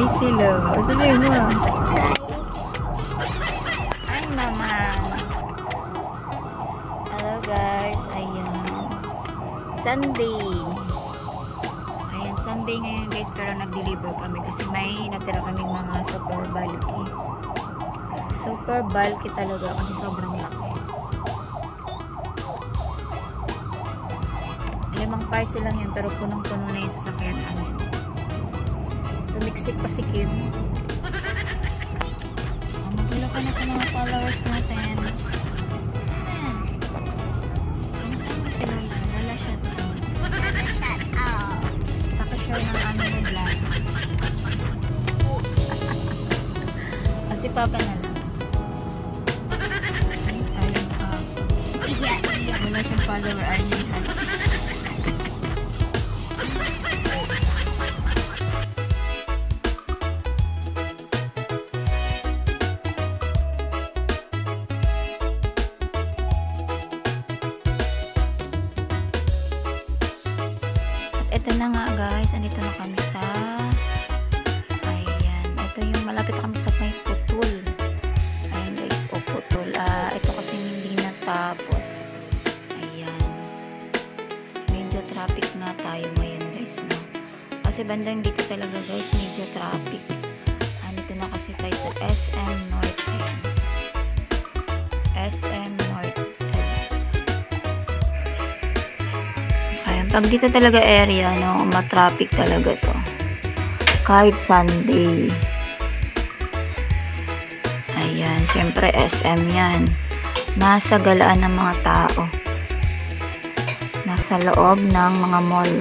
Hi sila. Sabihin mo. Ay naman. Hello guys. Ayan. Sunday. Ayan, Sunday ngayon guys. Pero nag-deliver kami kasi may natira kaming mga super bulky. Super bulky talaga kasi sobrang laki. 5 parcel lang yun pero punong-puno na yung sasakyan namin. Sumiksik pa si Kim. Magulo ka na sa mga followers natin. Ayan. Kamusta mo si Lola? Lola shut out. Lola shut out. Pakashare ng aming vlog. Kasi Papa na lang. Ayun pa. Wala siyang follower. Arlene Hunt. Ito na nga guys, andito na kami sa ayan, ito yung malapit kami sa may putol. Ayan guys, o putol. Ito kasi hindi natapos. Ayan, medyo traffic nga tayo ngayon guys, no? Kasi bandang dito talaga guys, medyo traffic. Andito na kasi tayo sa SM North. Ayan, SM North. Pag dito talaga area, no, matraffic talaga to. Kahit Sunday. Ayan, syempre SM yan. Nasa galaan ng mga tao. Nasa loob ng mga mall.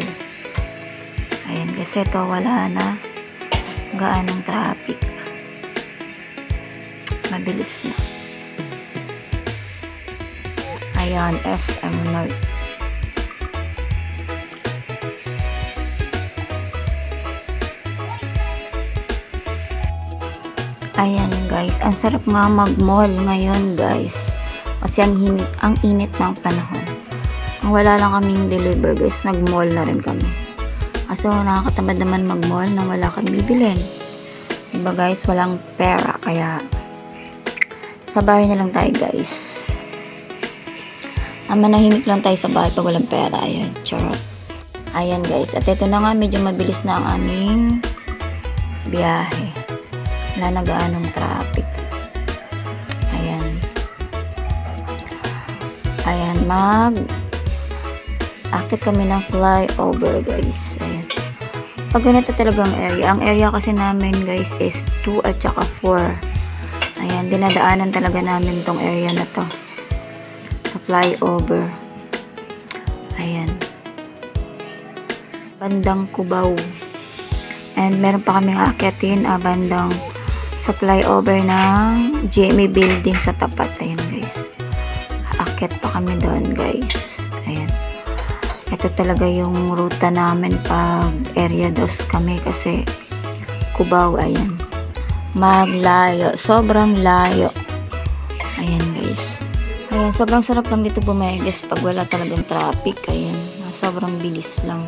Ayan, kasi to wala na gaanong traffic. Mabilis na. Ayan, SM North. Ayan guys, ang sarap nga mag-mall ngayon guys. Kasi ang init ng panahon. Ang wala lang kaming deliver guys, nag-mall na rin kami. Kasi nakakatamad naman mag-mall nang wala kami bibilin. Diba guys, walang pera. Kaya sa bahay na lang tayo guys. Manahimik lang tayo sa bahay pag walang pera. Ayan, charot. Ayan guys, at ito na nga, medyo mabilis na ang aming biyahe. Wala na gaanong traffic. Ayan. Ayan, akit kami ng flyover guys. Ayan. Pag ganito talagang area. Ang area kasi namin guys is 2 at saka 4. Ayan, dinadaanan talaga namin tong area na to. Sa flyover. Ayan. Bandang Cubao. And meron pa kaming akitin bandang sa flyover ng GMA building sa tapat. Ayan guys, aakyat pa kami doon guys. Ayan, ito talaga yung ruta namin pag area 2 kami kasi Cubao. Ayan, maglayo, sobrang layo. Ayan guys, ayan, sobrang sarap lang dito bumaya guys pag wala talagang traffic. Ayan, sobrang bilis lang.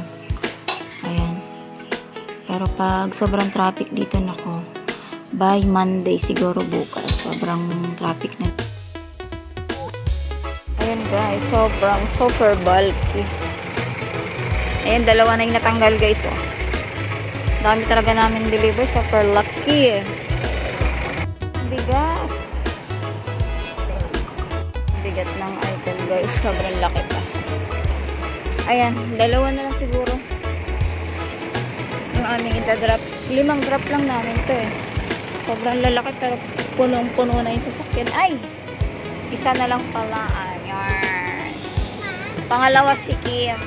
Ayan, pero pag sobrang traffic dito, nako, by Monday siguro bukas sobrang traffic na. Ayan guys, sobrang super bulky. Ayan, dalawa na yung natanggal guys, oh. Dami talaga namin deliver, super lucky eh. Bigat. Bigat ng item guys, sobrang laki pa. Ayan, dalawa na lang siguro yung aming ita-drop. 5 drop lang namin to eh. Sobrang lalaki pero punong-puno na yung sasakyan. Ay! Isa na lang pala. Ayan. Pangalawa si Kim.